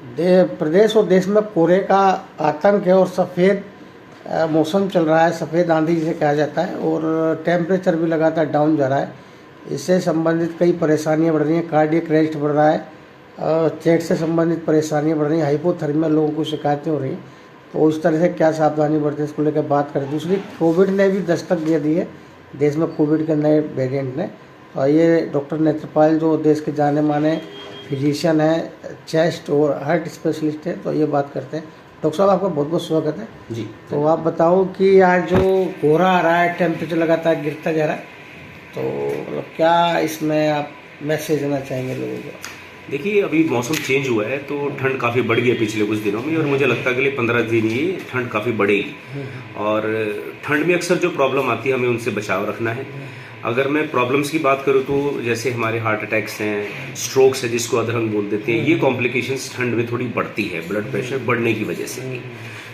प्रदेश और देश में कोहरे का आतंक है और सफ़ेद मौसम चल रहा है, सफ़ेद आंधी जिसे कहा जाता है, और टेम्परेचर भी लगातार डाउन जा रहा है। इससे संबंधित कई परेशानियां बढ़ रही हैं। कार्डियक अरेस्ट बढ़ रहा है, चेस्ट से संबंधित परेशानियां बढ़ रही हैं, हाइपोथर्मिया लोगों को शिकायतें हो रही हैं। तो इस तरह से क्या सावधानी बरतें, इसको लेकर बात करें। दूसरी, कोविड ने भी दस्तक दे दी है देश में, कोविड के नए वेरिएंट ने। और ये डॉक्टर नेत्रपाल जो देश के जाने माने फिजिशियन है, चेस्ट और हार्ट स्पेशलिस्ट है, तो ये बात करते हैं। डॉक्टर साहब, आपका बहुत बहुत स्वागत है जी। तो आप बताओ कि आज जो कोहरा आ रहा है, टेम्परेचर लगातार गिरता जा रहा है, तो मतलब क्या इसमें आप मैसेज देना चाहेंगे लोगों को? देखिए, अभी मौसम चेंज हुआ है तो ठंड काफ़ी बढ़ गई है पिछले कुछ दिनों में, और मुझे लगता है कि अगले 15 दिन ये ठंड काफ़ी बढ़ेगी। और ठंड में अक्सर जो प्रॉब्लम आती है, हमें उनसे बचाव रखना है। अगर मैं प्रॉब्लम्स की बात करूँ तो जैसे हमारे हार्ट अटैक्स हैं, स्ट्रोक्स है जिसको अधरंग बोल देते हैं, ये कॉम्प्लिकेशंस ठंड में थोड़ी बढ़ती है ब्लड प्रेशर बढ़ने की वजह से।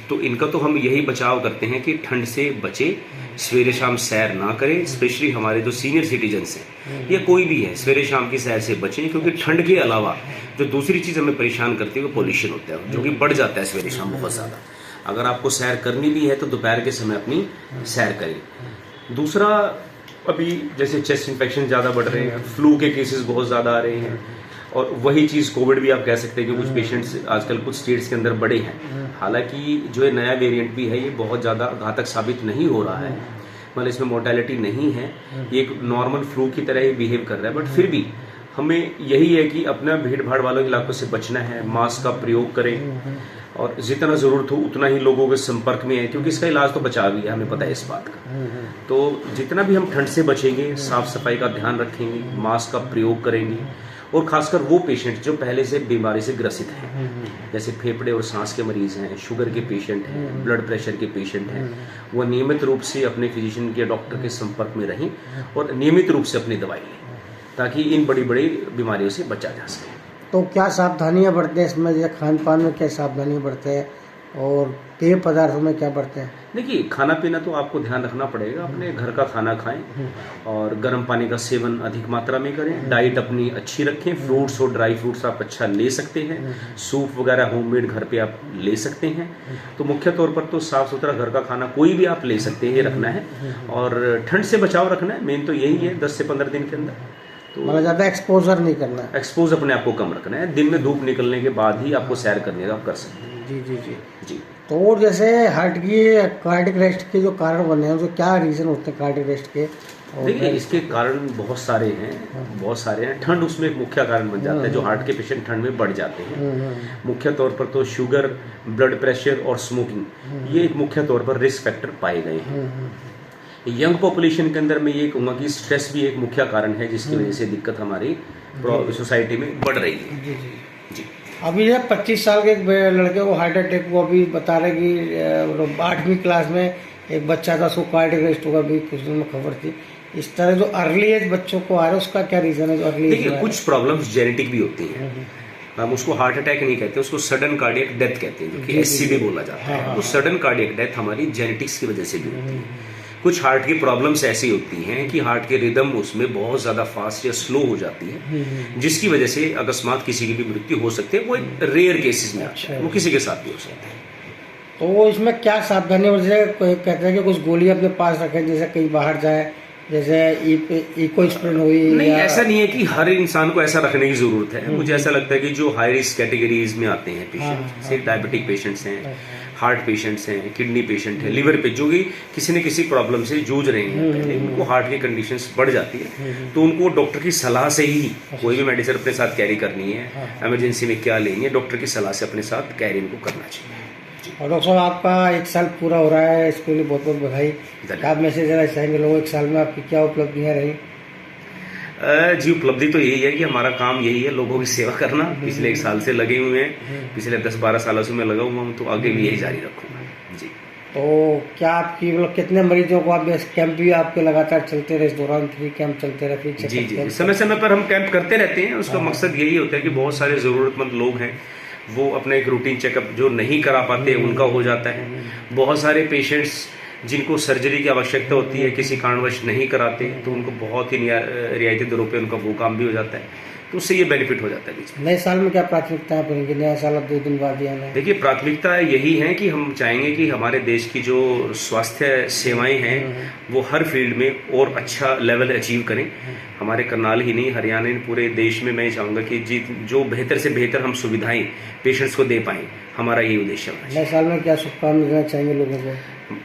तो इनका तो हम यही बचाव करते हैं कि ठंड से बचे, सवेरे शाम सैर ना करें। स्पेशली हमारे जो सीनियर सिटीजन्स हैं या कोई भी है, सवेरे शाम की सैर से बचें, क्योंकि ठंड के अलावा जो दूसरी चीज़ हमें परेशान करती है वो पोल्यूशन होता है, जो कि बढ़ जाता है सवेरे शाम बहुत ज़्यादा। अगर आपको सैर करनी भी है तो दोपहर के समय अपनी सैर करें। दूसरा, अभी जैसे चेस्ट इन्फेक्शन ज़्यादा बढ़ रहे हैं, फ्लू के केसेस बहुत ज़्यादा आ रहे हैं, और वही चीज़ कोविड भी आप कह सकते हैं कि कुछ पेशेंट्स आजकल कुछ स्टेट्स के अंदर बढ़े हैं। हालांकि जो ये नया वेरिएंट भी है, ये बहुत ज़्यादा घातक साबित नहीं हो रहा है, मतलब इसमें मोर्टेलिटी नहीं है, ये एक नॉर्मल फ्लू की तरह ही बिहेव कर रहा है। बट फिर भी हमें यही है कि अपना भीड़ भाड़ वालों इलाकों से बचना है, मास्क का प्रयोग करें, और जितना ज़रूरत हो उतना ही लोगों के संपर्क में है, क्योंकि इसका इलाज तो बचाव ही है, हमें पता है इस बात का। तो जितना भी हम ठंड से बचेंगे, साफ सफाई का ध्यान रखेंगे, मास्क का प्रयोग करेंगे, और खासकर वो पेशेंट जो पहले से बीमारी से ग्रसित हैं, जैसे फेफड़े और सांस के मरीज हैं, शुगर के पेशेंट हैं, ब्लड प्रेशर के पेशेंट हैं, वो नियमित रूप से अपने फिजिशियन के डॉक्टर के संपर्क में रहें और नियमित रूप से अपनी दवाई लें, ताकि इन बड़ी बड़ी बीमारियों से बचा जा सके। तो क्या सावधानियां बरतें हैं इसमें, जैसे खान पान में क्या सावधानियां बरतें हैं और पेय पदार्थों में क्या बरतें हैं? देखिए, खाना पीना तो आपको ध्यान रखना पड़ेगा, अपने घर का खाना खाएं और गर्म पानी का सेवन अधिक मात्रा में करें। डाइट अपनी अच्छी रखें, फ्रूट्स और ड्राई फ्रूट्स आप अच्छा ले सकते हैं, सूप वगैरह होममेड घर पे आप ले सकते हैं। तो मुख्य तौर पर तो साफ सुथरा घर का खाना कोई भी आप ले सकते हैं, ये रखना है, और ठंड से बचाव रखना है। मेन तो यही है 10 से 15 दिन के अंदर तो मतलब ज़्यादा एक्सपोजर नहीं करना है, एक्सपोज अपने आप को कम रखना है। दिन में धूप निकलने के बाद ही आपको सैर करने का आप कर सकते हैं। जी जी जी जी। तो और जैसे हार्ट की कार्डियक अरेस्ट के जो कारण बने हैं, जो क्या रीज़न होते हैं कार्डियक अरेस्ट के? देखिए, इसके कारण बहुत सारे हैं। ठंड उसमें एक मुख्य कारण बन जाता है, जो हार्ट के पेशेंट ठंड में बढ़ जाते हैं। मुख्य तौर पर तो शुगर, ब्लड प्रेशर और स्मोकिंग, ये एक मुख्य तौर पर रिस्क फैक्टर पाए गए हैं। यंग पॉपुलेशन के अंदर मैं ये कहूँगा कि स्ट्रेस भी एक मुख्य कारण है, जिसकी वजह से दिक्कत हमारी सोसाइटी में बढ़ रही है। जी। अभी ये 25 साल के एक लड़के को हार्ट अटैक हुआ, अभी बता रहे कि 8वीं क्लास में एक बच्चा था, उसको कार्डियक अरेस्ट हुआ, अभी कुछ दिन में खबर थी। इस तरह जो अर्ली एज बच्चों को आ रहा है, उसका क्या रीजन है जो अर्ली एज? देखिए, कुछ प्रॉब्लम्स जेनेटिक भी होती हैं। हम उसको हार्ट अटैक नहीं कहते, उसको सडन कार्डियक डेथ कहते हैं, जो कि SCD बोला जाता है। तो सडन कार्डियक डेथ हमारी जेनेटिक्स की वजह से भी होती है। कुछ हार्ट की प्रॉब्लम्स ऐसी होती हैं कि हार्ट के रिदम उसमें बहुत ज़्यादा फास्ट या स्लो हो जाती है, जिसकी वजह से अकस्मात किसी की भी मृत्यु हो सकती है। वो एक रेयर केसेस में आता है, वो किसी के साथ भी हो सकता है। तो वो इसमें क्या सावधानी, जैसे कहते हैं कि कुछ गोली अपने पास रखें, जैसे कहीं बाहर जाए, जैसे इकोस्प्रिन हुई? नहीं, ऐसा नहीं है कि हर इंसान को ऐसा रखने की जरूरत है। मुझे ऐसा लगता है कि जो हाई रिस्क कैटेगरीज में आते हैं पेशेंट, सिर्फ डायबिटिक पेशेंट्स हैं, हार्ट पेशेंट्स हैं, किडनी पेशेंट है, लिवर पे, जो कि किसी न किसी प्रॉब्लम से जूझ रहे हैं, पहले उनको हार्ट की कंडीशंस बढ़ जाती है, तो उनको डॉक्टर की सलाह से ही कोई भी मेडिसिन अपने साथ कैरी करनी है, इमरजेंसी में क्या लेनी है, डॉक्टर की सलाह से अपने साथ कैरी इनको करना चाहिए। और डॉक्टर साहब, आपका 1 साल पूरा हो रहा है, इसके लिए बहुत बहुत बधाई। आप मैसेज देना चाहेंगे लोगों, 1 साल में आपकी क्या उपलब्धियाँ रही? जी, उपलब्धि तो यही है कि हमारा काम यही है, लोगों की सेवा करना। पिछले 1 साल से लगे हुए हैं, पिछले 10-12 सालों से मैं लगा हुआ हूँ, तो आगे भी यही जारी रखूँगा। जी। तो क्या आपकी मतलब कितने मरीजों को आप कैंप भी आपके लगातार चलते रहे, इस दौरान फ्री कैंप चलते रहे? जी, समय समय पर हम कैंप करते रहते हैं। उसका मकसद यही होता है कि बहुत सारे ज़रूरतमंद लोग हैं, वो अपना एक रूटीन चेकअप जो नहीं करा पाते उनका हो जाता है। बहुत सारे पेशेंट्स जिनको सर्जरी की आवश्यकता होती है, किसी कारणवश नहीं कराते, तो उनको बहुत ही रियायती दरों पे उनका वो काम भी हो जाता है। तो उससे ये बेनिफिट हो जाता है बीच में। नए साल में क्या प्राथमिकता है अपनी, नया साल अब 2 दिन बाद ही आना है? देखिए, प्राथमिकता यही है कि हम चाहेंगे कि हमारे देश की जो स्वास्थ्य सेवाएं हैं वो हर फील्ड में और अच्छा लेवल अचीव करें। हमारे करनाल ही नहीं, हरियाणा नहीं, पूरे देश में मैं चाहूँगा कि जो बेहतर से बेहतर हम सुविधाएं पेशेंट्स को दे पाएँ, हमारा यही उद्देश्य है। नए साल में क्या शुभकामनाएं देना चाहेंगे लोगों को?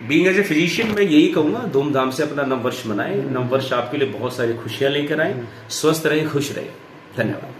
बीइंग एज ए फिजिशियन मैं यही कहूँगा, धूमधाम से अपना नववर्ष मनाएं। नववर्ष आपके लिए बहुत सारी खुशियाँ लेकर आए। स्वस्थ रहें, खुश रहें। धन्यवाद।